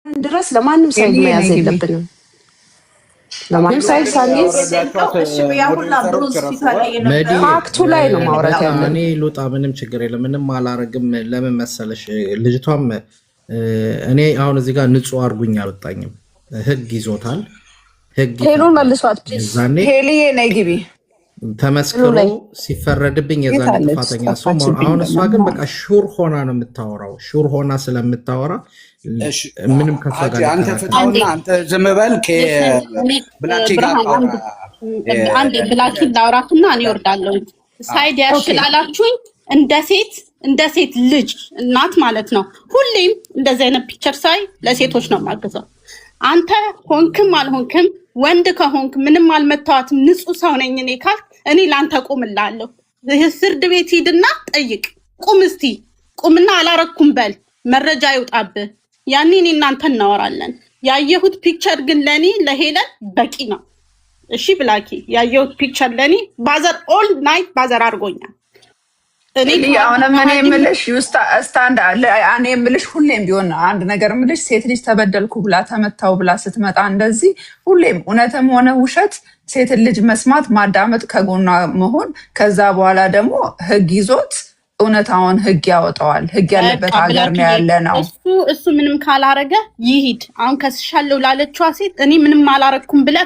ድረስ ለማንም ሳይድ መያዝ የለብንም። ለማንም ሳይድ ሳንይዝ ፋክቱ ላይ ነው ማውራት ያለብን። እኔ ልውጣ፣ ምንም ችግር የለም፣ ምንም አላረግም። ለምን መሰለሽ ልጅቷም እኔ አሁን እዚህ ጋር ንጹህ አርጉኝ አልወጣኝም። ህግ ይዞታል። ህግ ሄሉን መልሷት ሄልዬ ነይ ግቢ ተመስክሮ ሲፈረድብኝ የዛን ጥፋተኛ ሰው። አሁን እሷ ግን በቃ ሹር ሆና ነው የምታወራው። ሹር ሆና ስለምታወራ ምንም ከፈጋር አንተ ፍታውና አንተ ዝም በል። ከብላኪ ጋር አንዴ ብላኪ ላውራትና እኔ ወርዳለሁ። ሳይድ ያሽላላችሁኝ እንደ ሴት ልጅ እናት ማለት ነው። ሁሌም እንደዚህ አይነት ፒክቸር ሳይ ለሴቶች ነው ማገዘው። አንተ ሆንክም አልሆንክም ወንድ ከሆንክ ምንም አልመታዋትም ንጹህ ሰው ነኝ እኔ ካልክ እኔ ላንተ ቁምላለሁ። ፍርድ ቤት ሂድና ጠይቅ። ቁም እስቲ ቁምና አላረኩም በል መረጃ ይውጣብህ። ያኔ እኔ እናንተ እናወራለን። ያየሁት ፒክቸር ግን ለኔ ለሄለን በቂ ነው። እሺ ብላኪ ያየሁት ፒክቸር ለኔ ባዘር ኦል ናይት ባዘር አድርጎኛል። እኔ አሁንም እኔ የምልሽ ስታንድ እኔ የምልሽ ሁሌም ቢሆን አንድ ነገር የምልሽ ሴት ልጅ ተበደልኩ ብላ ተመታው ብላ ስትመጣ እንደዚህ ሁሌም እውነትም ሆነ ውሸት ሴት ልጅ መስማት ማዳመጥ ከጎኗ መሆን ከዛ በኋላ ደግሞ ህግ ይዞት እውነታውን ህግ ያወጣዋል። ህግ ያለበት ሀገር ነው ያለ ነው። እሱ ምንም ካላረገ ይሂድ። አሁን ከስሻለው ላለችዋ ሴት እኔ ምንም አላረኩም ብለ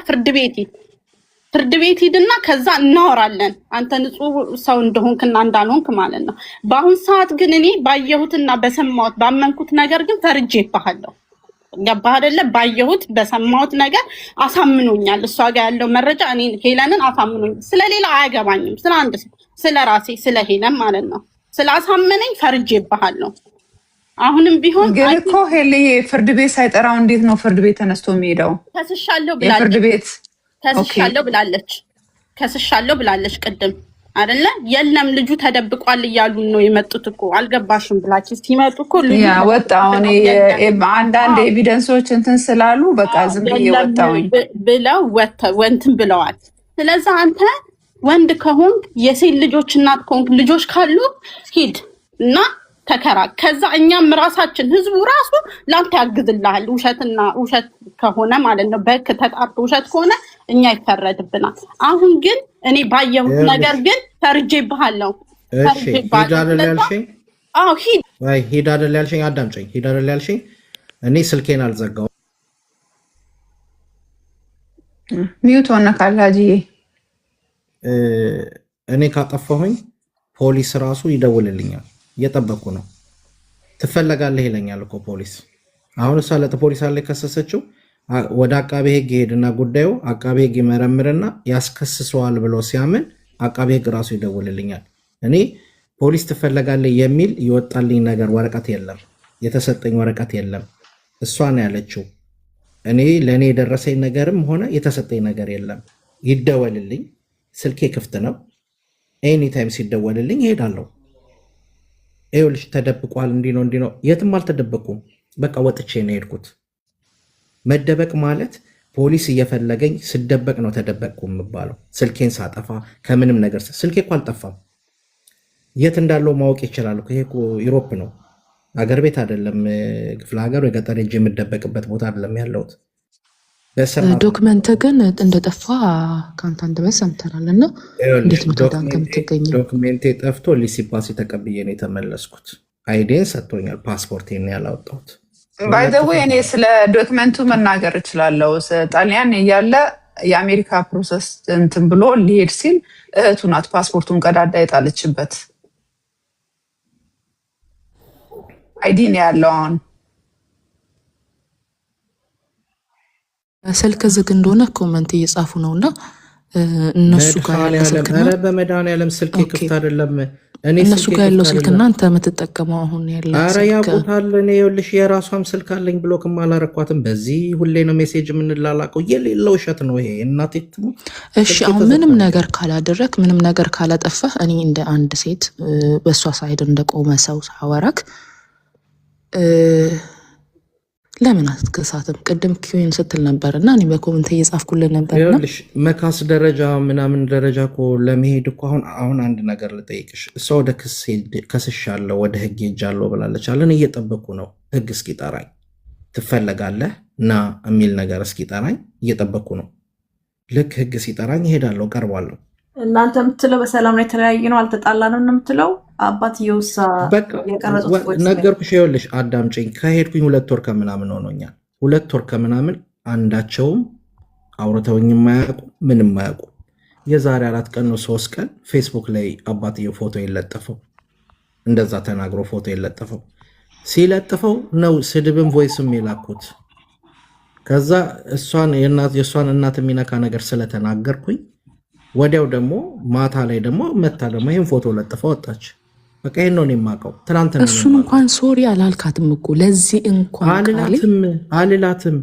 ፍርድ ቤት ሂድና ከዛ እናወራለን። አንተ ንጹህ ሰው እንደሆንክና እንዳልሆንክ ማለት ነው። በአሁን ሰዓት ግን እኔ ባየሁትና በሰማሁት ባመንኩት ነገር ግን ፈርጄብሃለሁ። ገባህ አይደለ? ባየሁት በሰማሁት ነገር አሳምኖኛል። እሷ ጋር ያለው መረጃ እኔ ሄለንን አሳምኖኛል። ስለሌላ አያገባኝም። ስለ አንድ ሰው ስለ ራሴ ስለ ሄለን ማለት ነው ስላሳመነኝ ፈርጄብሃለሁ። አሁንም ቢሆን ግን እኮ ሄልዬ ፍርድ ቤት ሳይጠራው እንዴት ነው ፍርድ ቤት ተነስቶ የሚሄደው? ከስሻለሁ ብላለች። ፍርድ ቤት ከስሻለሁ ብላለች ቅድም አይደለ? የለም ልጁ ተደብቋል እያሉ ነው የመጡት እኮ አልገባሽም ብላች ሲመጡ እኮ ልጁ ወጣው። እኔ አንዳንድ ኤቪደንሶች እንትን ስላሉ በቃ ዝም ብዬ ወጣው ብለው ወንትን ብለዋል። ስለዚህ አንተ ወንድ ከሆንክ የሴት ልጆች እናት ከሆንክ ልጆች ካሉ ሂድ እና ተከራ። ከዛ እኛም ራሳችን ህዝቡ ራሱ ላንተ ያግዝልሃል። ውሸት ከሆነ ማለት ነው በህግ ተጣርቶ ውሸት ከሆነ እኛ ይፈረድብናል። አሁን ግን እኔ ባየሁት ነገር ግን ፈርጄብሃለሁ። ሂድ አይደል ያልሽኝ? አዎ ሂድ አይደል ያልሽኝ? አዳምጪኝ። ሂድ አይደል ያልሽኝ? እኔ ስልኬን አልዘጋው። ሚውት ሆነ ካላጂዬ እኔ ካጠፋሁኝ ፖሊስ ራሱ ይደውልልኛል። እየጠበቁ ነው። ትፈለጋለህ ይለኛል እኮ ፖሊስ። አሁን እሷ ለፖሊስ አለ ከሰሰችው ወደ አቃቤ ህግ ይሄድና ጉዳዩ አቃቤ ህግ ይመረምርና ያስከስሰዋል ብሎ ሲያምን አቃቤ ህግ ራሱ ይደውልልኛል። እኔ ፖሊስ ትፈለጋለህ የሚል ይወጣልኝ ነገር ወረቀት የለም፣ የተሰጠኝ ወረቀት የለም። እሷ ነው ያለችው። እኔ ለኔ የደረሰኝ ነገርም ሆነ የተሰጠኝ ነገር የለም። ይደወልልኝ፣ ስልኬ ክፍት ነው። ኤኒ ታይም ሲደወልልኝ እሄዳለሁ። ይኸውልሽ ተደብቋል፣ እንዲህ ነው። የትም አልተደበቁም። በቃ ወጥቼ ነው የሄድኩት። መደበቅ ማለት ፖሊስ እየፈለገኝ ስደበቅ ነው ተደበቅኩ የምባለው። ስልኬን ሳጠፋ ከምንም ነገር ስልኬ እኮ አልጠፋም። የት እንዳለው ማወቅ ይችላል። ይሄ እኮ ዩሮፕ ነው፣ አገር ቤት አይደለም። ክፍለ ሀገር ወይ ገጠር ሄጄ የምደበቅበት ቦታ አይደለም ያለሁት። ዶክመንት ግን እንደጠፋ ከአንተ አንደበት ሰምተናል። እና እንዴት ነው ታዲያ አንተ የምትገኘው? ዶክሜንቴ ጠፍቶ ሊሲፓሲ ተቀብዬ ነው የተመለስኩት። አይዲን ሰጥቶኛል፣ ፓስፖርቴን ያላወጣሁት። ባይ ዘ ዌይ እኔ ስለ ዶክመንቱ መናገር እችላለሁ። ጣሊያን እያለ የአሜሪካ ፕሮሰስ እንትን ብሎ ሊሄድ ሲል እህቱ ናት ፓስፖርቱን ቀዳዳ የጣለችበት። አይዲ ነው ያለው። አሁን ስልክ ዝግ እንደሆነ ኮመንት እየጻፉ ነውና እነሱ ጋር ያለው ስልክና በመድኃኒዓለም ስልክ ክፍት አይደለም። እነሱ ጋር ያለው ስልክና አንተ የምትጠቀመው አሁን ያለው አረ ያውቁታል። እኔ ይኸውልሽ የራሷም ስልክ አለኝ ብሎክም አላረኳትም። በዚህ ሁሌ ነው ሜሴጅ የምንላላቀው። የሌለው ውሸት ነው ይሄ። እናቴ ትሙት። እሺ አሁን ምንም ነገር ካላደረክ ምንም ነገር ካላጠፋህ እኔ እንደ አንድ ሴት በሷ ሳይድ እንደቆመ ሰው ሳወራክ ለምን አትከሳትም? ቅድም ኪዩን ስትል ነበርና እኔ በኮሜንት እየጻፍኩልህ ነበርና መካስ ደረጃ ምናምን ደረጃ እኮ ለመሄድ እኮ አሁን አንድ ነገር ልጠይቅሽ። እሷ ወደ ከስሻለሁ ወደ ህግ ሄጃለሁ ብላለች አለን። እየጠበቁ ነው ህግ እስኪጠራኝ። ትፈለጋለህ ና የሚል ነገር እስኪጠራኝ እየጠበቅኩ ነው። ልክ ህግ ሲጠራኝ እሄዳለሁ፣ ቀርባለሁ። እናንተ የምትለው በሰላም ላይ ተለያየ ነው አልተጣላ ነው የምትለው። አባትየውስ ነገርኩሽ። ይኸውልሽ አዳምጪኝ። ከሄድኩኝ 2 ወር ከምናምን ሆኖኛል። 2 ወር ከምናምን አንዳቸውም አውርተውኝ የማያውቁ ምንም የማያውቁ። የዛሬ 4 ቀን ነው 3 ቀን ፌስቡክ ላይ አባትየው ፎቶ የለጠፈው፣ እንደዛ ተናግሮ ፎቶ የለጠፈው። ሲለጥፈው ነው ስድብን ቮይስም የላኩት። ከዛ የእሷን እናት የሚነካ ነገር ስለተናገርኩኝ ወዲያው ደግሞ ማታ ላይ ደግሞ መታ ደግሞ ይህን ፎቶ ለጥፋ ወጣች። በቃ ይህን ነው የማውቀው። ትናንት እሱን እንኳን ሶሪ አላልካትም እኮ ለዚህ እንኳን አልላትም።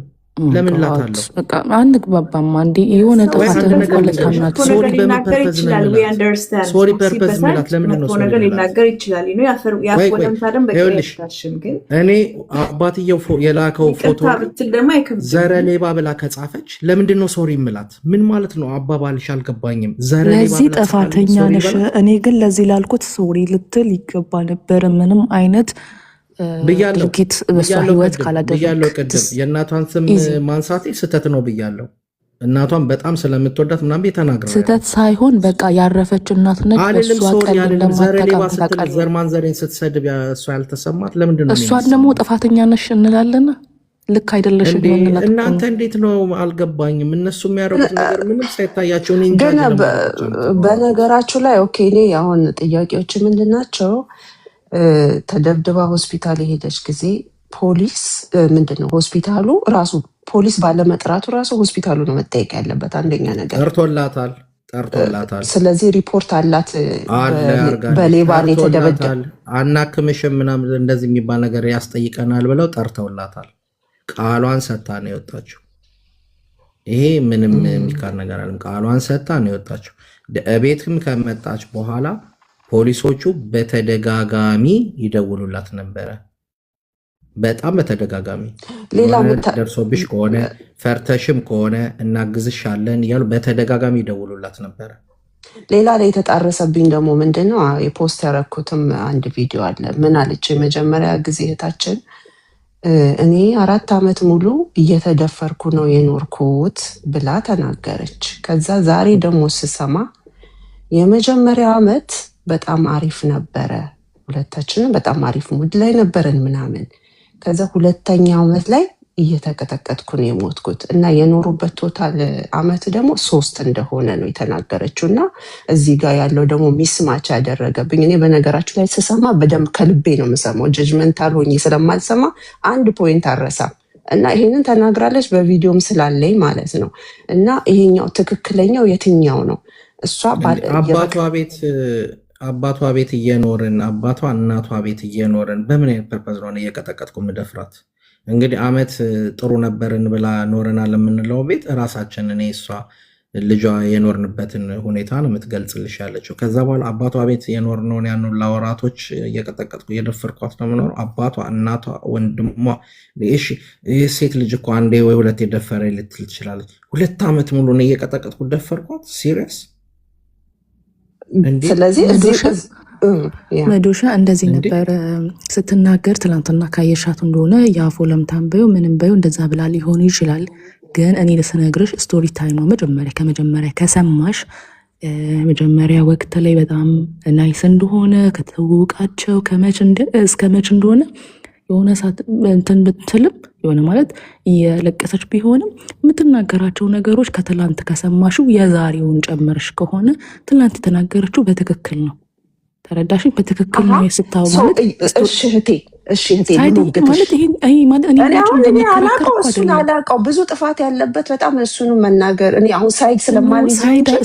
ለምን ላታለሁ? በቃ አንግባባም። አንዴ የሆነ ጥፋት ለታናት ሶሪ በመፐርፐዝ ነው ሶሪ ፐርፐዝ ምላት ለምን ነው ሶሪ ሊናገር ይችላል ነው ያፈወደምታደም በቀሽም ግን እኔ አባትየው የላከው ፎቶ ዘረ ሌባ ብላ ከጻፈች ለምንድን ነው ሶሪ ምላት? ምን ማለት ነው አባባልሽ? አልገባኝም። ዘረ ሌባ ለዚህ ጥፋተኛ ነሽ። እኔ ግን ለዚህ ላልኩት ሶሪ ልትል ይገባ ነበር። ምንም አይነት ድርጊት በሷ ህይወት ብያለሁ። ቅድም የእናቷን ስም ማንሳቴ ስህተት ነው ብያለሁ። እናቷን በጣም ስለምትወዳት ምናምን ተናግረው ስህተት ሳይሆን በቃ ያረፈች እናት ነች። ዘር ማንዘሬን ስትሰድብ እሷ ያልተሰማት ለምንድን ነው? እሷን ደግሞ ጥፋተኛ ነሽ እንላለን። ልክ አይደለሽ። እናንተ እንዴት ነው አልገባኝም። እነሱ የሚያደርጉት ነገር ምንም ሳይታያቸው ግን በነገራችሁ ላይ ኦኬ። እኔ አሁን ጥያቄዎች ምንድን ናቸው? ተደብድባ ሆስፒታል የሄደች ጊዜ ፖሊስ ምንድነው ሆስፒታሉ ራሱ ፖሊስ ባለመጥራቱ ራሱ ሆስፒታሉ ነው መጠየቅ ያለበት። አንደኛ ነገር ጠርቶላታል። ስለዚህ ሪፖርት አላት። በሌባ የተደበደበ አናክምሽም ምናምን እንደዚህ የሚባል ነገር ያስጠይቀናል ብለው ጠርተውላታል። ቃሏን ሰጥታ ነው የወጣችው። ይሄ ምንም የሚካድ ነገር አለም። ቃሏን ሰጥታ ነው የወጣችው። ቤትም ከመጣች በኋላ ፖሊሶቹ በተደጋጋሚ ይደውሉላት ነበረ። በጣም በተደጋጋሚ ደርሶብሽ ከሆነ ፈርተሽም ከሆነ እናግዝሻለን እያሉ በተደጋጋሚ ይደውሉላት ነበረ። ሌላ ላይ የተጣረሰብኝ ደግሞ ምንድነው የፖስት ያረኩትም አንድ ቪዲዮ አለ። ምን አለች? የመጀመሪያ ጊዜ እህታችን እኔ 4 ዓመት ሙሉ እየተደፈርኩ ነው የኖርኩት ብላ ተናገረች። ከዛ ዛሬ ደግሞ ስሰማ የመጀመሪያ ዓመት በጣም አሪፍ ነበረ፣ ሁለታችንም በጣም አሪፍ ሙድ ላይ ነበረን ምናምን። ከዛ 2ኛው ዓመት ላይ እየተቀጠቀጥኩ ነው የሞትኩት እና የኖሩበት ቶታል ዓመት ደግሞ 3 እንደሆነ ነው የተናገረችው። እና እዚህ ጋር ያለው ደግሞ ሚስማች ያደረገብኝ። እኔ በነገራችሁ ላይ ስሰማ በደንብ ከልቤ ነው የምሰማው፣ ጀጅመንታል ሆኜ ስለማልሰማ አንድ ፖይንት አረሳም። እና ይሄንን ተናግራለች በቪዲዮም ስላለኝ ማለት ነው። እና ይሄኛው ትክክለኛው የትኛው ነው? እሷ አባቷ ቤት እየኖርን አባቷ እናቷ ቤት እየኖርን በምን አይነት ፐርፐዝ ነው እየቀጠቀጥኩ ምደፍራት? እንግዲህ ዓመት ጥሩ ነበርን ብላ ኖረናል የምንለው ቤት ራሳችን እኔ እሷ ልጇ የኖርንበትን ሁኔታ ነው የምትገልጽልሽ ያለችው። ከዛ በኋላ አባቷ ቤት የኖርነውን ያን ለወራቶች እየቀጠቀጥኩ እየደፈርኳት ነው የምኖረው። አባቷ እናቷ ወንድሟ። እሺ ሴት ልጅ እኮ አንዴ ወይ 2 የደፈረ ልትል ትችላለች። 2 ዓመት ሙሉ ነው እየቀጠቀጥኩ ደፈርኳት። ሲሪየስ። ስለዚህ መዶሻ እንደዚህ ነበር ስትናገር። ትላንትና ካየሻት እንደሆነ የአፎ ለምታን በዩ ምንም በዩ እንደዛ ብላ ሊሆን ይችላል። ግን እኔ ልስነግርሽ ስቶሪ ታይሟ ከመጀመሪያ ከሰማሽ መጀመሪያ ወቅት ላይ በጣም ናይስ እንደሆነ ከተዋወቃቸው እስከ መች እንደሆነ የሆነ ሰዓት እንትን ብትልም የሆነ ማለት እየለቀሰች ቢሆንም የምትናገራቸው ነገሮች ከትላንት ከሰማሽው የዛሬውን ጨምርሽ ከሆነ ትላንት የተናገረችው በትክክል ነው። ተረዳሽ? በትክክል ነው የስታው ማለት እሱን አላውቀው ብዙ ጥፋት ያለበት በጣም እሱንም መናገር እኔ አሁን ሳይድ ስለማልይዝ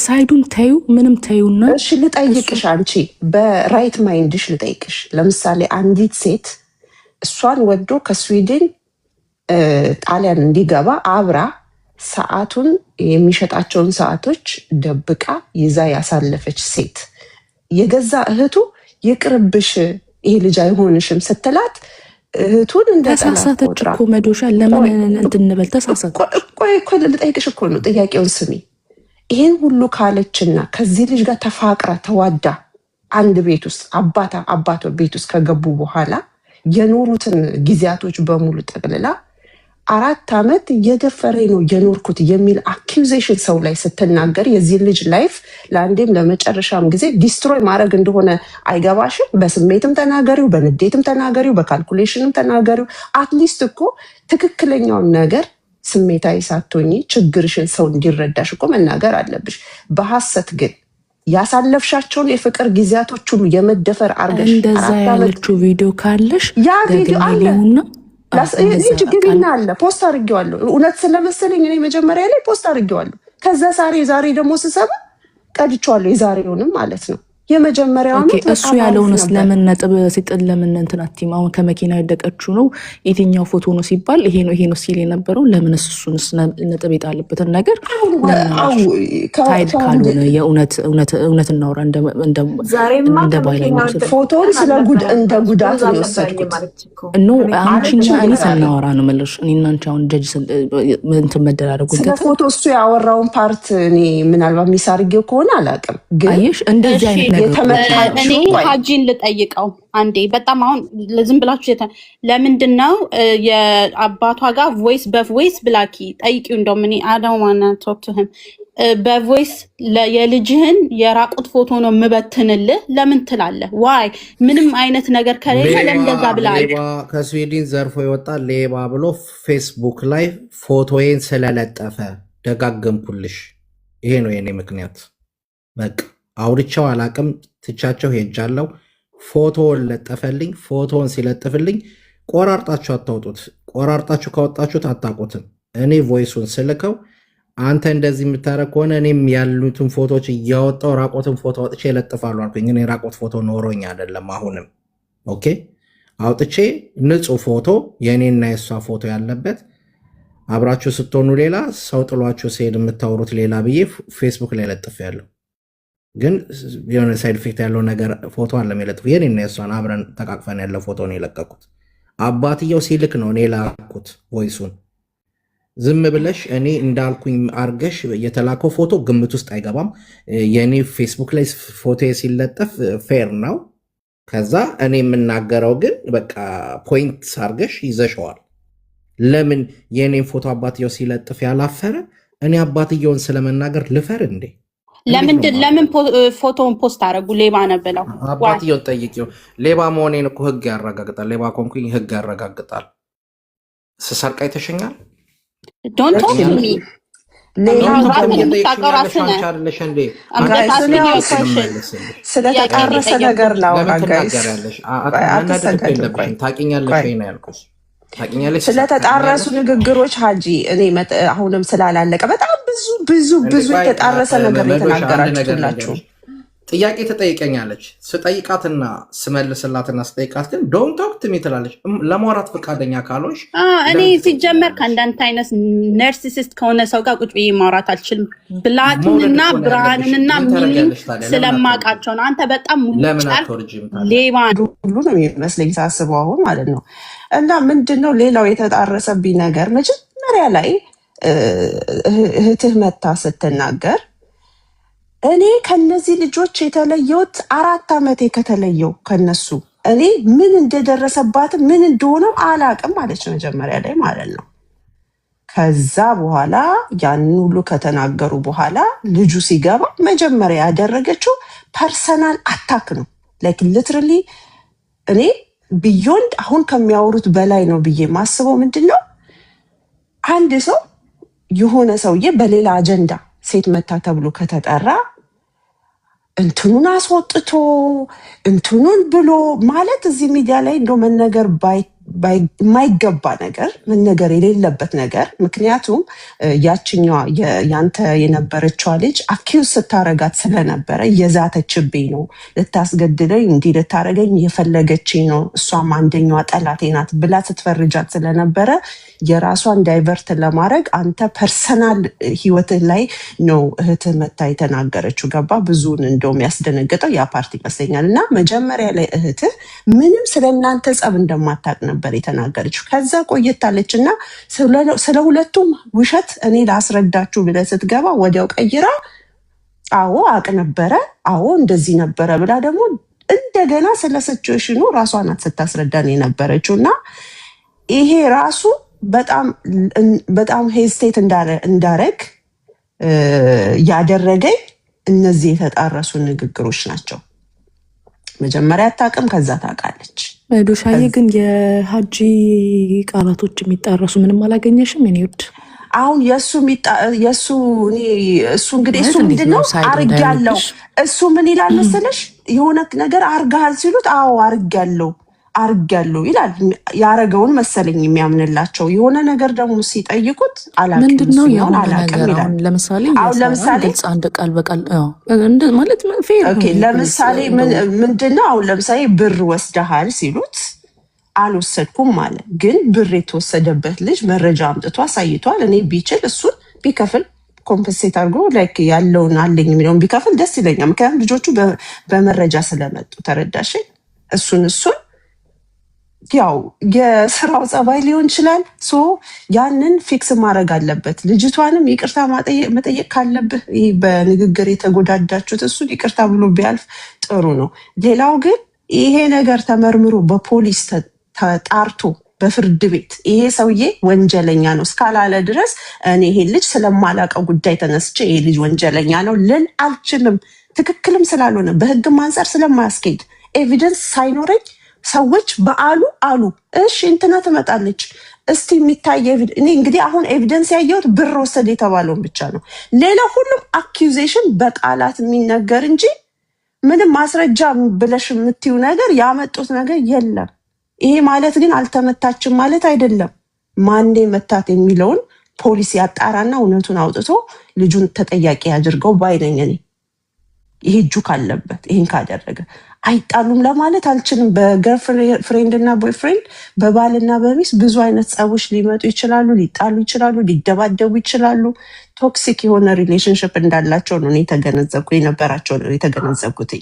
ሳይዱን ታዩ ምንም ታዩና እሺ ልጠይቅሽ፣ አንቺ በራይት ማይንድሽ ልጠይቅሽ። ለምሳሌ አንዲት ሴት እሷን ወዶ ከስዊድን ጣሊያን እንዲገባ አብራ ሰዓቱን የሚሸጣቸውን ሰዓቶች ደብቃ ይዛ ያሳለፈች ሴት የገዛ እህቱ ይቅርብሽ ይሄ ልጅ አይሆንሽም ስትላት እህቱን ተሳሳተች እኮ መዶሻ። ለምን እንድንበል ተሳሳተች? ቆይ ልጠይቅሽ እኮ ነው፣ ጥያቄውን ስሚ። ይሄን ሁሉ ካለችና ከዚህ ልጅ ጋር ተፋቅራ ተዋዳ አንድ ቤት ውስጥ አባቷ ቤት ውስጥ ከገቡ በኋላ የኖሩትን ጊዜያቶች በሙሉ ጠቅልላ 4 ዓመት እየደፈረኝ ነው የኖርኩት የሚል አኪውዜሽን ሰው ላይ ስትናገር የዚህ ልጅ ላይፍ ለአንዴም ለመጨረሻም ጊዜ ዲስትሮይ ማድረግ እንደሆነ አይገባሽም? በስሜትም ተናገሪው፣ በንዴትም ተናገሪው፣ በካልኩሌሽንም ተናገሪው። አትሊስት እኮ ትክክለኛውን ነገር ስሜታዊ ሳትሆኚ ችግርሽን ሰው እንዲረዳሽ እኮ መናገር አለብሽ። በሐሰት ግን ያሳለፍሻቸውን የፍቅር ጊዜያቶች ሁሉ የመደፈር አርገሽ እንደዛ ያለችው ቪዲዮ ካለሽ ያ ቪዲዮ አለ ግቢና አለ ፖስት አድርጌዋለሁ። እውነት ስለመሰለኝ እኔ መጀመሪያ ላይ ፖስት አድርጌዋለሁ። ከዛ ዛሬ ደግሞ ስሰማ ቀድቼዋለሁ። የዛሬውንም ማለት ነው። የመጀመሪያውን እሱ ያለውንስ ለምን ነጥብ ሲጥል ለምን እንትን አትይም? አሁን ከመኪና የወደቀችው ነው የትኛው ፎቶ ነው ሲባል ይሄ ነው ሲል የነበረው ለምን እሱንስ ነጥብ የጣልበትን ነገር ታይድ ካልሆነ የእውነት እናውራ። እንደ ባይለኞች ፎቶን እንደ ጉዳት ነው የወሰድኩት። ኖ አንቺና እኔ ስናወራ ነው የምልሽ። እኔና አንቺ አሁን ጀጅ እንትን መደራረጉ ስለ ፎቶ እሱ ያወራውን ፓርት እኔ ምናልባት ሚስ አድርጌው ከሆነ አላውቅም። ግን አየሽ እንደዚህ አይነት እኔ ሀጂን ልጠይቀው አንዴ። በጣም አሁን ዝም ብላችሁ ለምንድን ነው የአባቷ ጋር ቮይስ በቮይስ ብላኪ ጠይቂው። እንደውም እኔ አዳዋና ቶክቱህም በቮይስ የልጅህን የራቁት ፎቶ ነው የምበትንልህ ለምን ትላለህ? ዋይ ምንም አይነት ነገር ከሌለ ለምንደዛ ብላል። ከስዊድን ዘርፎ ይወጣል ሌባ ብሎ ፌስቡክ ላይ ፎቶዬን ስለለጠፈ ደጋገምኩልሽ። ይሄ ነው የኔ ምክንያት። በቃ አውርቻው አላቅም፣ ትቻቸው ሄጃለሁ። ፎቶውን ለጠፈልኝ። ፎቶውን ሲለጥፍልኝ ቆራርጣችሁ አታውጡት። ቆራርጣችሁ ካወጣችሁት አታውቁትም። እኔ ቮይሱን ስልከው አንተ እንደዚህ የምታረግ ከሆነ እኔም ያሉትን ፎቶች እያወጣው ራቆትን ፎቶ አውጥቼ ይለጥፋሉ አልኩኝ። እኔ ራቆት ፎቶ ኖሮኝ አይደለም። አሁንም ኦኬ አውጥቼ ንጹህ ፎቶ የእኔና የእሷ ፎቶ ያለበት አብራችሁ ስትሆኑ ሌላ፣ ሰው ጥሏችሁ ሲሄድ የምታወሩት ሌላ ብዬ ፌስቡክ ላይ ለጥፍ ያለው ግን የሆነ ሳይድ ኢፌክት ያለው ነገር ፎቶ አለ የሚለጥፉ የኔና የእሷን አብረን ተቃቅፈን ያለው ፎቶ ነው የለቀኩት። አባትየው ሲልክ ነው እኔ ላኩት ቮይሱን። ዝም ብለሽ እኔ እንዳልኩኝ አርገሽ የተላከው ፎቶ ግምት ውስጥ አይገባም። የኔ ፌስቡክ ላይ ፎቶ ሲለጠፍ ፌር ነው። ከዛ እኔ የምናገረው ግን በቃ ፖይንት አርገሽ ይዘሸዋል። ለምን የኔን ፎቶ አባትየው ሲለጥፍ ያላፈረ እኔ አባትየውን ስለመናገር ልፈር እንዴ? ለምን ፎቶውን ፖስት አደረጉ? ሌባ ነው ብለው አባትየውን ጠይቂው። ሌባ መሆኔን እኮ ህግ ያረጋግጣል። ሌባ ኮንኩኝ ህግ ያረጋግጣል። ስሰርቅ አይተሸኛል። ዶንት ቶክ ቱ ሚ ስለተቃረሰ ነገር ላውራ ጋይስ። ታውቂኛለሽ ነው ያልኩሽ። ስለተጣረሱ ንግግሮች ሀጂ እኔ አሁንም ስላላለቀ በጣም ብዙ የተጣረሰ ነገር የተናገራችሁላችሁ። ጥያቄ ትጠይቀኛለች። ስጠይቃትና ስመልስላትና ስጠይቃት ግን ዶንት ቶክ ቱ ሚ ትላለች። ለማውራት ፈቃደኛ ካልሆንሽ እኔ ሲጀመር ከአንዳንድ አይነት ነርሲሲስት ከሆነ ሰው ጋር ቁጭ ብዬ ማውራት አልችልም። ብላኪንና ብርሃንንና ሚሊን ስለማውቃቸው ነው። አንተ በጣም ሙጫል ሌባ ሁሉ ነው የሚመስለኝ ሳስበው አሁን ማለት ነው። እና ምንድነው ሌላው የተጣረሰብኝ ነገር መጀመሪያ ላይ እህትህ መታ ስትናገር እኔ ከነዚህ ልጆች የተለየሁት 4 ዓመቴ ከተለየው ከነሱ እኔ ምን እንደደረሰባት ምን እንደሆነው አላቅም ማለች መጀመሪያ ላይ ማለት ነው። ከዛ በኋላ ያንን ሁሉ ከተናገሩ በኋላ ልጁ ሲገባ መጀመሪያ ያደረገችው ፐርሰናል አታክ ነው። ላይክ ሊትራሊ እኔ ቢዮንድ አሁን ከሚያወሩት በላይ ነው ብዬ ማስበው ምንድነው አንድ ሰው የሆነ ሰውዬ በሌላ አጀንዳ ሴት መታ ተብሎ ከተጠራ እንትኑን አስወጥቶ እንትኑን ብሎ ማለት እዚህ ሚዲያ ላይ እንደው መነገር የማይገባ ነገር መነገር የሌለበት ነገር። ምክንያቱም ያችኛዋ ያንተ የነበረችዋ ልጅ አኪውዝ ስታረጋት ስለነበረ እየዛተችብኝ ነው፣ ልታስገድለኝ እንዲህ ልታረገኝ የፈለገችኝ ነው፣ እሷም አንደኛዋ ጠላቴ ናት ብላ ስትፈርጃት ስለነበረ የራሷን ዳይቨርት ለማድረግ አንተ ፐርሰናል ህይወትህ ላይ ነው እህትህ መታ የተናገረችው። ገባ? ብዙን እንደውም ያስደነገጠው ያ ፓርቲ ይመስለኛል። እና መጀመሪያ ላይ እህትህ ምንም ስለእናንተ ጸብ እንደማታውቅ ነበር የተናገረችው። ከዛ ቆየታለች እና ስለ ሁለቱም ውሸት እኔ ላስረዳችሁ ብለህ ስትገባ ወዲያው ቀይራ አዎ አውቅ ነበረ፣ አዎ እንደዚህ ነበረ ብላ ደግሞ እንደገና ስለ ሲቹዌሽኑ ራሷ ናት ስታስረዳን የነበረችው። እና ይሄ ራሱ በጣም ሄስቴት እንዳረግ ያደረገኝ እነዚህ የተጣረሱ ንግግሮች ናቸው። መጀመሪያ አታውቅም፣ ከዛ ታውቃለች። ዶሻዬ ግን የሀጂ ቃላቶች የሚጣረሱ ምንም አላገኘሽም? እኔ ውድ አሁን እሱ እንግዲህ እሱ ምንድነው አርጋለው፣ እሱ ምን ይላል መሰለሽ የሆነ ነገር አርጋል ሲሉት አዎ አርጋለው ይላል። ያረገውን መሰለኝ የሚያምንላቸው። የሆነ ነገር ደግሞ ሲጠይቁት አላውቅም ምንድነው የሆነ ነገር አሁን ለምሳሌ ግልጽ አንድ ቃል በቃል ማለት ፌር ኦኬ። ለምሳሌ ምንድነው አሁን ለምሳሌ ብር ወስደሃል ሲሉት አልወሰድኩም ማለት ግን ብር የተወሰደበት ልጅ መረጃ አምጥቶ አሳይቷል። እኔ ቢችል እሱን ቢከፍል ኮምፐንሴት አድርጎ ላይክ ያለውን አለኝ የሚለውን ቢከፍል ደስ ይለኛል። ምክንያቱም ልጆቹ በመረጃ ስለመጡ ተረዳሽ። እሱን ያው የስራው ጸባይ ሊሆን ይችላል። ያንን ፊክስ ማድረግ አለበት። ልጅቷንም ይቅርታ መጠየቅ ካለብህ በንግግር የተጎዳዳችሁት እሱን ይቅርታ ብሎ ቢያልፍ ጥሩ ነው። ሌላው ግን ይሄ ነገር ተመርምሮ በፖሊስ ተጣርቶ በፍርድ ቤት ይሄ ሰውዬ ወንጀለኛ ነው እስካላለ ድረስ እኔ ይሄ ልጅ ስለማላውቀው ጉዳይ ተነስቼ ይሄ ልጅ ወንጀለኛ ነው ልል አልችልም። ትክክልም ስላልሆነ በህግም አንጻር ስለማያስኬድ ኤቪደንስ ሳይኖረኝ ሰዎች አሉ እሺ እንትና ትመጣለች እስቲ የሚታይ እኔ እንግዲህ አሁን ኤቪደንስ ያየሁት ብር ወሰደ የተባለውን ብቻ ነው። ሌላ ሁሉም አኪዩዜሽን በቃላት የሚነገር እንጂ ምንም ማስረጃ ብለሽ የምትዩ ነገር ያመጡት ነገር የለም። ይሄ ማለት ግን አልተመታችም ማለት አይደለም። ማንዴ መታት የሚለውን ፖሊስ ያጣራና እውነቱን አውጥቶ ልጁን ተጠያቂ ያድርገው ባይነኝ። እኔ ይሄ እጁ ካለበት ይሄን ካደረገ አይጣሉም ለማለት አልችልም። በገርፍሬንድ እና ቦይፍሬንድ በባልና በሚስት ብዙ አይነት ጸቦች ሊመጡ ይችላሉ፣ ሊጣሉ ይችላሉ፣ ሊደባደቡ ይችላሉ። ቶክሲክ የሆነ ሪሌሽንሽፕ እንዳላቸው ነው የተገነዘብኩ የነበራቸው ነው የተገነዘብኩት።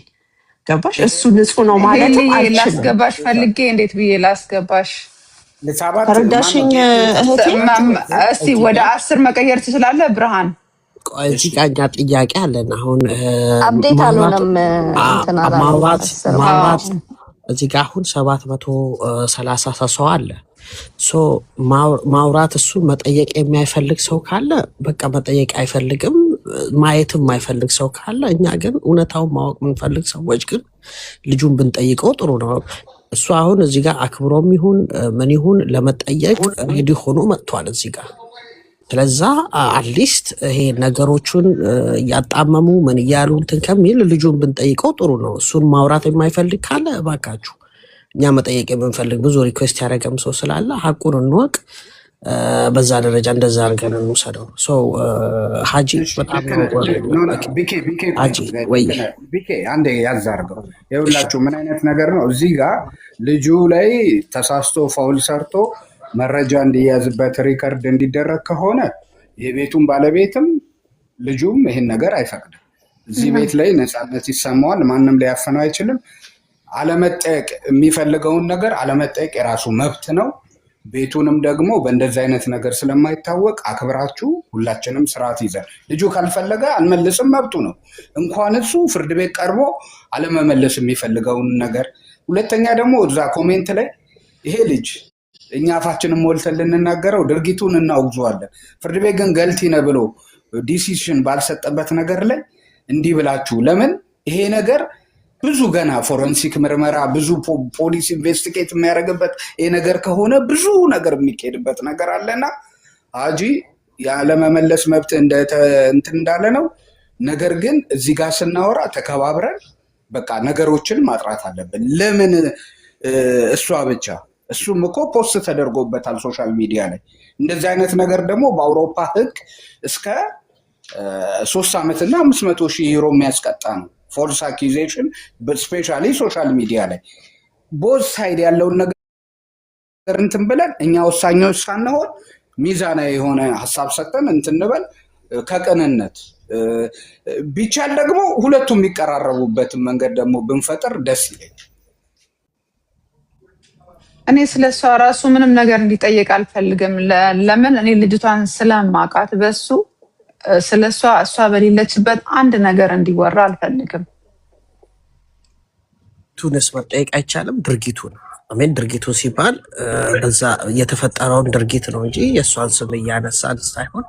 ገባሽ? እሱ ንጹህ ነው ማለት አልችልም። ላስገባሽ ፈልጌ እንዴት ብዬ ላስገባሽ? ተረዳሽኝ እህቴ? እስቲ ወደ 10 መቀየር ትችላለህ ብርሃን? እዚህ ጋር እኛ ጥያቄ አለን። አሁን አፕዴት አልሆነም ማውራት እዚህ ጋር አሁን 730 ሰው አለ። ማውራት እሱን መጠየቅ የሚያይፈልግ ሰው ካለ በቃ መጠየቅ አይፈልግም። ማየትም የማይፈልግ ሰው ካለ እኛ ግን እውነታውን ማወቅ የምንፈልግ ሰዎች ግን ልጁን ብንጠይቀው ጥሩ ነው። እሱ አሁን እዚህ ጋር አክብሮም ይሁን ምን ይሁን ለመጠየቅ ሬዲ ሆኖ መጥቷል እዚህ ጋር። ስለዛ አትሊስት ይሄ ነገሮቹን እያጣመሙ ምን እያሉ እንትን ከሚል ልጁን ብንጠይቀው ጥሩ ነው። እሱን ማውራት የማይፈልግ ካለ እባካችሁ እኛ መጠየቅ የምንፈልግ ብዙ ሪኩዌስት ያደረገም ሰው ስላለ ሀቁን እንወቅ። በዛ ደረጃ እንደዛ አድርገን እንውሰደው። ሀጂ በጣም ቢኬ አንዴ ያዝ አድርገው። ይኸውላችሁ ምን አይነት ነገር ነው እዚህ ጋር ልጁ ላይ ተሳስቶ ፋውል ሰርቶ መረጃ እንዲያዝበት ሪከርድ እንዲደረግ ከሆነ የቤቱን ባለቤትም ልጁም ይህን ነገር አይፈቅድም። እዚህ ቤት ላይ ነፃነት ይሰማዋል። ማንም ሊያፈነው አይችልም። አለመጠየቅ የሚፈልገውን ነገር አለመጠየቅ የራሱ መብት ነው። ቤቱንም ደግሞ በእንደዚህ አይነት ነገር ስለማይታወቅ አክብራችሁ ሁላችንም ስርዓት ይዘን ልጁ ካልፈለገ አልመልስም መብቱ ነው። እንኳን እሱ ፍርድ ቤት ቀርቦ አለመመለስ የሚፈልገውን ነገር። ሁለተኛ ደግሞ እዛ ኮሜንት ላይ ይሄ ልጅ እኛ አፋችንን ሞልተን ልንናገረው ድርጊቱን እናውግዘዋለን። ፍርድ ቤት ግን ገልቲ ነህ ብሎ ዲሲሽን ባልሰጠበት ነገር ላይ እንዲህ ብላችሁ ለምን ይሄ ነገር ብዙ ገና ፎረንሲክ ምርመራ ብዙ ፖሊስ ኢንቨስቲጌት የሚያደርግበት ይሄ ነገር ከሆነ ብዙ ነገር የሚካሄድበት ነገር አለና ሀጂ ያለመመለስ መብት እንትን እንዳለ ነው። ነገር ግን እዚህ ጋር ስናወራ ተከባብረን በቃ ነገሮችን ማጥራት አለብን። ለምን እሷ ብቻ እሱም እኮ ፖስት ተደርጎበታል ሶሻል ሚዲያ ላይ። እንደዚህ አይነት ነገር ደግሞ በአውሮፓ ሕግ እስከ 3 ዓመትና 500,000 ዩሮ የሚያስቀጣ ነው። ፎልስ አኪዜሽን ስፔሻሊ ሶሻል ሚዲያ ላይ ቦዝ ሳይድ ያለውን ነገር እንትን ብለን እኛ ወሳኞች ሳንሆን ሚዛናዊ የሆነ ሀሳብ ሰጠን እንትንበል ከቅንነት ቢቻል ደግሞ ሁለቱም የሚቀራረቡበትን መንገድ ደግሞ ብንፈጥር ደስ ይለኛል። እኔ ስለሷ ራሱ ምንም ነገር እንዲጠየቅ አልፈልግም። ለምን እኔ ልጅቷን ስለማውቃት በሱ ስለሷ እሷ በሌለችበት አንድ ነገር እንዲወራ አልፈልግም። ቱንስ መጠየቅ አይቻልም። ድርጊቱን አሜን ድርጊቱ ሲባል በዛ የተፈጠረውን ድርጊት ነው እንጂ የእሷን ስም እያነሳን ሳይሆን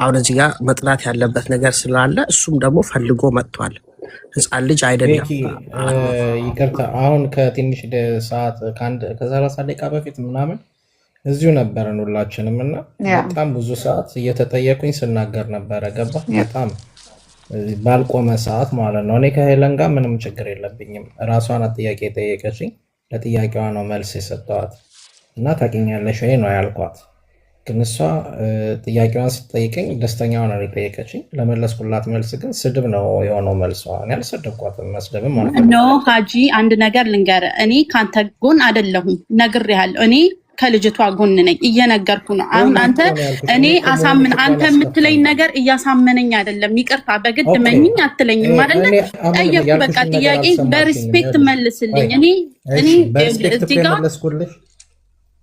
አሁን እዚህ ጋር መጥናት ያለበት ነገር ስላለ እሱም ደግሞ ፈልጎ መጥቷል። ህፃን ልጅ አይደለም። ይቅርታ አሁን ከትንሽ ሰዓት ከ30 ደቂቃ በፊት ምናምን እዚሁ ነበረን ሁላችንም እና በጣም ብዙ ሰዓት እየተጠየቁኝ ስናገር ነበረ። ገባ በጣም ባልቆመ ሰዓት ማለት ነው። እኔ ከሄለን ጋር ምንም ችግር የለብኝም። ራሷን ጥያቄ ጠየቀችኝ፣ ለጥያቄዋ ነው መልስ የሰጠዋት እና ታውቂኛለሽ ወይ ነው ያልኳት። ግን እሷ ጥያቄዋን ስትጠይቀኝ ደስተኛ ሆና የጠየቀችኝ፣ ለመለስኩላት መልስ ግን ስድብ ነው የሆነው መልሷ። እኔ አልሰደብኳትም፣ መስደብም ማለት ነው። ሀጂ አንድ ነገር ልንገርህ፣ እኔ ካንተ ጎን አይደለሁም፣ ነግሬሃለሁ። እኔ ከልጅቷ ጎን ነኝ፣ እየነገርኩ ነው። አሁን አንተ እኔ አሳምን አንተ የምትለኝ ነገር እያሳመነኝ አይደለም። ይቅርታ በግድ መኝኝ አትለኝም አይደለ? ጠየቅኩ፣ በቃ ጥያቄ በሪስፔክት መልስልኝ። እኔ እዚህ ጋር መለስኩልሽ።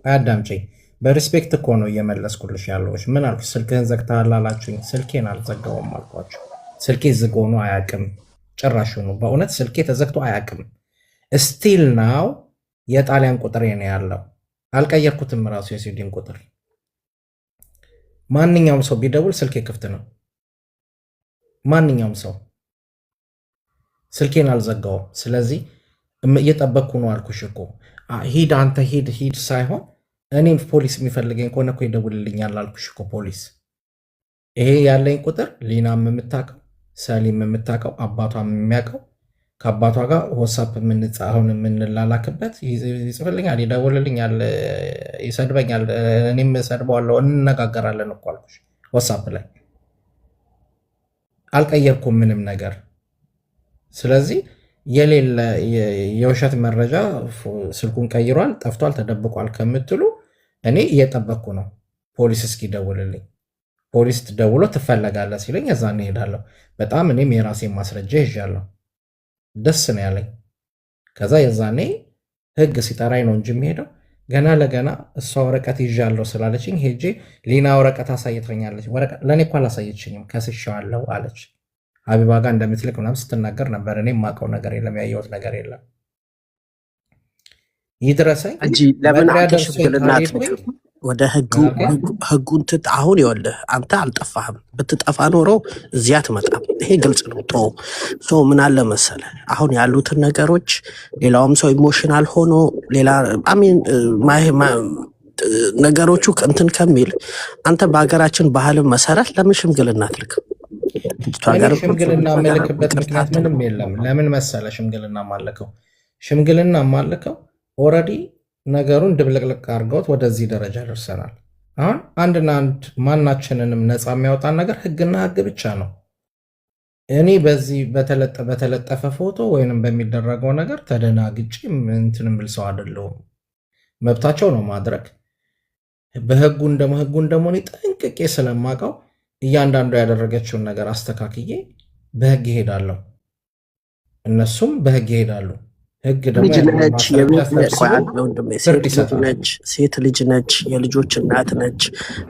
አዳምጪኝ፣ በሪስፔክት እኮ ነው እየመለስኩልሽ ያለሁሽ። ምን አልኩሽ? ስልክህን ዘግተሃል አላችሁኝ። ስልኬን አልዘጋውም አልኳቸው። ስልኬ ዝግ ሆኖ አያውቅም፣ ጭራሹኑ በእውነት ስልኬ ተዘግቶ አያውቅም። ስቲል ናው የጣሊያን ቁጥሬ ነው ያለው፣ አልቀየርኩትም። ራሱ የስዊድን ቁጥር ማንኛውም ሰው ቢደውል ስልኬ ክፍት ነው። ማንኛውም ሰው ስልኬን አልዘጋውም። ስለዚህ እየጠበቅኩ ነው አልኩሽ እኮ። ሂድ አንተ ሂድ ሳይሆን እኔም ፖሊስ የሚፈልገኝ ከሆነ እኮ ይደውልልኛል አልኩሽ እኮ። ፖሊስ ይሄ ያለኝ ቁጥር ሊናም የምታውቀው ሰሊም የምታውቀው አባቷም የሚያውቀው ከአባቷ ጋር ዋትስአፕ አሁን የምንላላክበት ይጽፍልኛል፣ ይደውልልኛል፣ ይሰድበኛል፣ እኔም ሰድበዋለሁ፣ እንነጋገራለን እኮ አልኩሽ። ዋትስአፕ ላይ አልቀየርኩም ምንም ነገር። ስለዚህ የሌለ የውሸት መረጃ ስልኩን ቀይሯል፣ ጠፍቷል፣ ተደብቋል ከምትሉ እኔ እየጠበቅኩ ነው ፖሊስ እስኪደውልልኝ። ፖሊስ ደውሎ ትፈለጋለህ ሲለኝ እዛኔ እሄዳለሁ። በጣም እኔም የራሴን ማስረጃ ይዣለሁ። ደስ ነው ያለኝ። ከዛ የዛኔ ህግ ሲጠራኝ ነው እንጂ የሚሄደው ገና ለገና እሷ ወረቀት ይዣለሁ ስላለችኝ ሄጄ ሊና ወረቀት አሳይተኛለች። ለእኔ እኮ አላሳየችኝም፣ ከስሻዋለሁ አለች። ሀቢባ ጋር እንደምትልክ ምናምን ስትናገር ነበር። እኔ የማውቀው ነገር የለም፣ ያየሁት ነገር የለም። ይድረሰኝ እንጂ ለምን ወደ ህጉን አሁን ይኸውልህ፣ አንተ አልጠፋህም። ብትጠፋ ኖሮ እዚያ ትመጣም። ይሄ ግልጽ ነው። ሰው ምን አለ መሰለህ፣ አሁን ያሉትን ነገሮች ሌላውም ሰው ኢሞሽናል ሆኖ ሌላ ነገሮቹ እንትን ከሚል አንተ በሀገራችን ባህልን መሰረት ለምን ሽምግልና አትልክም? ሽምግልና የምልክበት ምክንያት ምንም የለም። ለምን መሰለህ ሽምግልና ማለከው ኦልሬዲ ነገሩን ድብልቅልቅ አድርገውት ወደዚህ ደረጃ ደርሰናል። አሁን አንድና አንድ ማናችንንም ነፃ የሚያወጣን ነገር ህግና ህግ ብቻ ነው። እኔ በዚህ በተለጠፈ ፎቶ ወይንም በሚደረገው ነገር ተደናግጬ እንትን የምል ሰው አይደለሁም። መብታቸው ነው ማድረግ። ህጉን ደግሞ እኔ ጠንቅቄ ስለማውቀው እያንዳንዱ ያደረገችውን ነገር አስተካክዬ በህግ ይሄዳለሁ፣ እነሱም በህግ ይሄዳሉ። ሴት ልጅ ነች፣ የልጆች እናት ነች።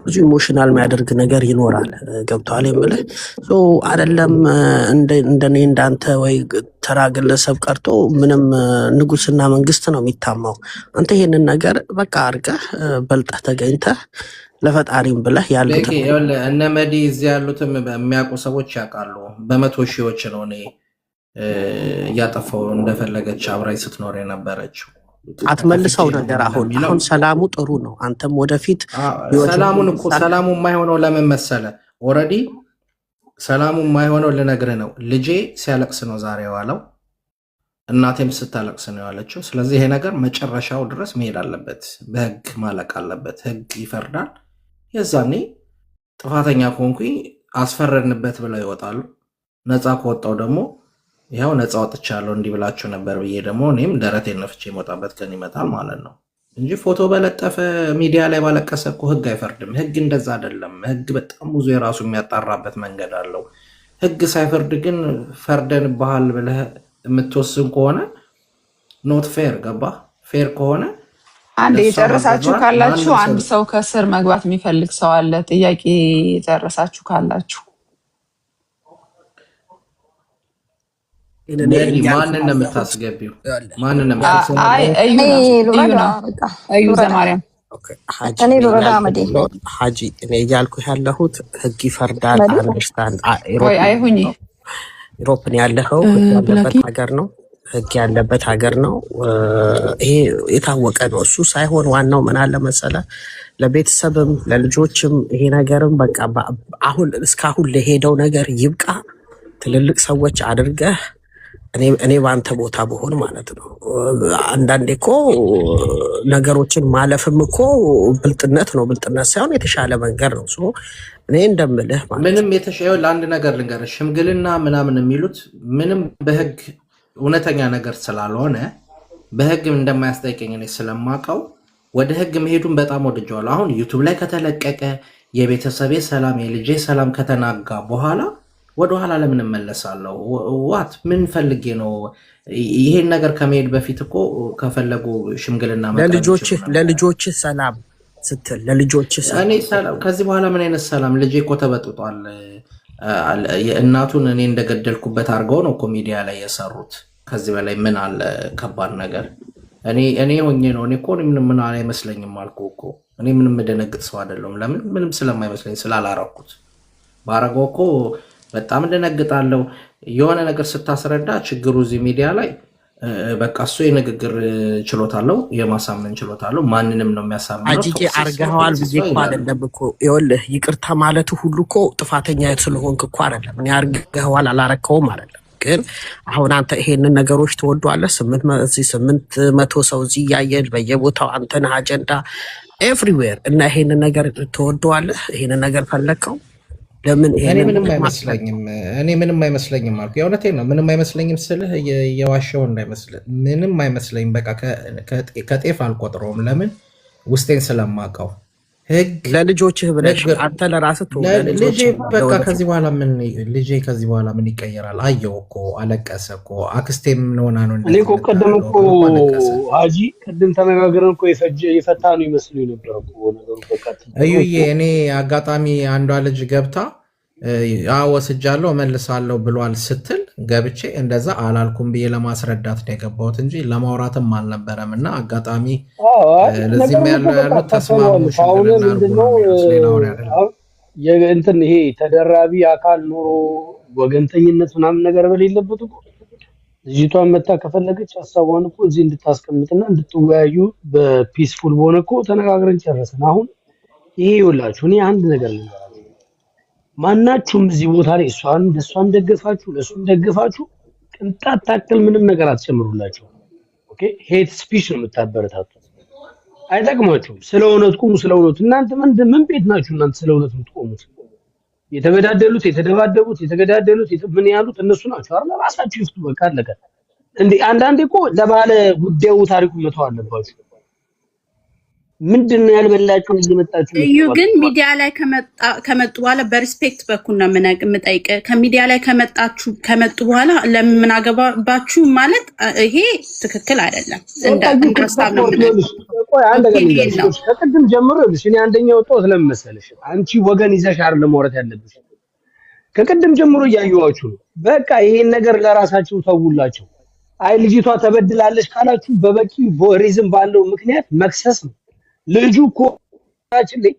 ብዙ ኢሞሽናል የሚያደርግ ነገር ይኖራል። ገብቶሃል የምልህ አይደለም። እንደኔ እንዳንተ ወይ ተራ ግለሰብ ቀርቶ ምንም ንጉስና መንግስት ነው የሚታማው። አንተ ይሄንን ነገር በቃ አድርገህ በልጠህ ተገኝተህ ለፈጣሪም ብለህ ያሉት እነ መዲ እዚህ ያሉትም የሚያውቁ ሰዎች ያውቃሉ። በመቶ ሺዎች ነው እኔ እያጠፋው እንደፈለገች አብራኝ ስትኖር የነበረችው። አትመልሰው ነገር አሁን ሰላሙ ጥሩ ነው። አንተም ወደፊት ሰላሙ የማይሆነው ለምን መሰለ? ኦልሬዲ ሰላሙ የማይሆነው ልነግርህ ነው። ልጄ ሲያለቅስ ነው ዛሬ የዋለው፣ እናቴም ስታለቅስ ነው ያለችው። ስለዚህ ይሄ ነገር መጨረሻው ድረስ መሄድ አለበት፣ በህግ ማለቅ አለበት። ህግ ይፈርዳል። የዛኔ ጥፋተኛ ከሆንኩኝ አስፈረድንበት ብለው ይወጣሉ። ነፃ ከወጣው ደግሞ ያው ነፃ ወጥቻለሁ እንዲህ ብላችሁ ነበር ብዬ ደግሞ እኔም ደረቴን ነፍቼ የመጣበት ቀን ይመጣል ማለት ነው እንጂ ፎቶ በለጠፈ ሚዲያ ላይ ባለቀሰ እኮ ህግ አይፈርድም። ህግ እንደዛ አይደለም። ህግ በጣም ብዙ የራሱ የሚያጣራበት መንገድ አለው። ህግ ሳይፈርድ ግን ፈርደን ባህል ብለህ የምትወስን ከሆነ ኖት ፌር። ገባ? ፌር ከሆነ አንድ የጨረሳችሁ ካላችሁ አንድ ሰው ከስር መግባት የሚፈልግ ሰው አለ። ጥያቄ የጨረሳችሁ ካላችሁ ማንን ነው የምታስገቢው? እዩ ዘማርያም ሀጂ እኔ እያልኩ ያለሁት ህግ ይፈርዳል። አንደርስታንድ ኢሮፕን ያለኸው ያለበት ሀገር ነው፣ ህግ ያለበት ሀገር ነው። ይሄ የታወቀ ነው። እሱ ሳይሆን ዋናው ምን አለ መሰለ ለቤተሰብም ለልጆችም ይሄ ነገርም በቃ አሁን እስካሁን ለሄደው ነገር ይብቃ። ትልልቅ ሰዎች አድርገህ እኔ በአንተ ቦታ ብሆን ማለት ነው። አንዳንዴ እኮ ነገሮችን ማለፍም እኮ ብልጥነት ነው። ብልጥነት ሳይሆን የተሻለ መንገድ ነው። እኔ እንደምልህ ምንም የተሻለ ለአንድ ነገር ልንገርህ፣ ሽምግልና ምናምን የሚሉት ምንም በህግ እውነተኛ ነገር ስላልሆነ በህግ እንደማያስጠይቀኝ እኔ ስለማውቀው ወደ ህግ መሄዱን በጣም ወድጀዋለሁ። አሁን ዩቱብ ላይ ከተለቀቀ የቤተሰቤ ሰላም የልጄ ሰላም ከተናጋ በኋላ ወደኋላ ለምን እመለሳለሁ? ዋት ምን ፈልጌ ነው? ይሄን ነገር ከመሄድ በፊት እኮ ከፈለጉ ሽምግልና ለልጆች ሰላም ስትል ለልጆች ሰላም ከዚህ በኋላ ምን አይነት ሰላም? ልጄ እኮ ተበጥጧል። እናቱን እኔ እንደገደልኩበት አድርገው ነው እኮ ሚዲያ ላይ የሰሩት። ከዚህ በላይ ምን አለ ከባድ ነገር? እኔ ሆኜ ነው። እኔ እኮ ምን አይመስለኝም አልኩህ እኮ። እኔ ምንም የምደነግጥ ሰው አይደለሁም። ለምን? ምንም ስለማይመስለኝ ስላላረኩት። ባረገው እኮ በጣም እንደነግጣለሁ። የሆነ ነገር ስታስረዳ ችግሩ እዚህ ሚዲያ ላይ በቃ እሱ የንግግር ችሎታ አለው፣ የማሳመን ችሎታ አለው። ማንንም ነው የሚያሳምነው። አጂጂ አርገኸዋል ብዬ እኮ አይደለም እኮ ይኸውልህ፣ ይቅርታ ማለቱ ሁሉ እኮ ጥፋተኛ ስለሆንክ እኮ አይደለም። እኔ አርገኸዋል አላረከውም አይደለም። ግን አሁን አንተ ይሄንን ነገሮች ትወደዋለህ። 800 ሰው እዚህ እያየን በየቦታው አንተን አጀንዳ ኤቭሪዌር እና ይሄንን ነገር ትወደዋለህ። ይሄንን ነገር ፈለግከው ለምን? እኔ ምንም አይመስለኝም አልኩ። የእውነቴን ነው። ምንም አይመስለኝም ስልህ የዋሸው እንዳይመስልህ። ምንም አይመስለኝም። በቃ ከጤፍ አልቆጥረውም። ለምን? ውስጤን ስለማውቀው። ህግ ለልጆችህ ብለህ አንተ ለራስህ ልጄ በቃ ከዚህ በኋላ ምን ይቀየራል? አየው እኮ አለቀሰ እኮ። አክስቴ ምን ሆና ነው? እኔ እኮ ቅድም እኮ ሀጂ ቅድም ተነጋግረን እኮ የፈታ ነው ይመስሉኝ ነበር እኮ ነገሩ። በቃ እዩዬ፣ እኔ አጋጣሚ አንዷ ልጅ ገብታ ወስጃለሁ እመልሳለሁ ብሏል ስትል ገብቼ እንደዛ አላልኩም ብዬ ለማስረዳት ነው የገባሁት እንጂ ለማውራትም አልነበረም። እና አጋጣሚ ለዚህም ያሉት ተስማሙ እንትን ይሄ ተደራቢ አካል ኖሮ ወገንተኝነት ምናምን ነገር በሌለበት እኮ ልጅቷን መታ ከፈለገች ሀሳቧን እኮ እዚህ እንድታስቀምጥና እንድትወያዩ በፒስፉል በሆነ እኮ ተነጋግረን ጨረስን። አሁን ይሄ ይኸውላችሁ፣ እኔ አንድ ነገር ልንገራችሁ። ማናችሁም እዚህ ቦታ ላይ እሷን ደገፋችሁ ለእሱም ደገፋችሁ ቅንጣት ታክል ምንም ነገር አትጨምሩላችሁ። ኦኬ፣ ሄት ስፒች ነው የምታበረታቱት። አይጠቅማችሁም። ስለ እውነት ቁሙ። ስለ እውነት እናንተ ምን ቤት ናችሁ እናንተ ስለ እውነት የምትቆሙት? የተበዳደሉት የተደባደቡት የተገዳደሉት ምን ያሉት እነሱ ናቸው አይደል? ራሳችሁ ይፍቱ። በቃ አለቀ። እንዴ አንዳንዴ እኮ ለባለ ጉዳዩ ታሪኩ መተው አለባችሁ። ምንድነው ያልበላችሁን እየመጣችሁ? እዩ ግን ሚዲያ ላይ ከመጡ በኋላ በሪስፔክት በኩል ነው የምጠይቅ። ከሚዲያ ላይ ከመጡ በኋላ ለምን አገባባችሁ ማለት ይሄ ትክክል አይደለም። እንደርስታብ ነው ከቅድም ጀምሮ እኔ አንደኛው ወጣው ስለመሰለሽ አንቺ ወገን ይዘሽ አይደለም ማውራት ያለብሽ። ከቅድም ጀምሮ እያየኋችሁ ነው። በቃ ይሄን ነገር ለራሳችሁ ተውላችሁ። አይ ልጅቷ ተበድላለች ካላችሁ በበቂ ሪዝን ባለው ምክንያት መክሰስ ነው። ልጁ እኮ ላይ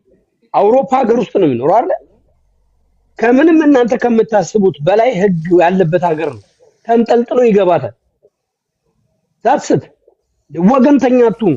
አውሮፓ ሀገር ውስጥ ነው የሚኖረው አይደል? ከምንም እናንተ ከምታስቡት በላይ ህግ ያለበት ሀገር ነው። ተንጠልጥሎ ይገባታል። ዛትስት ወገንተኛ አትሁኑ።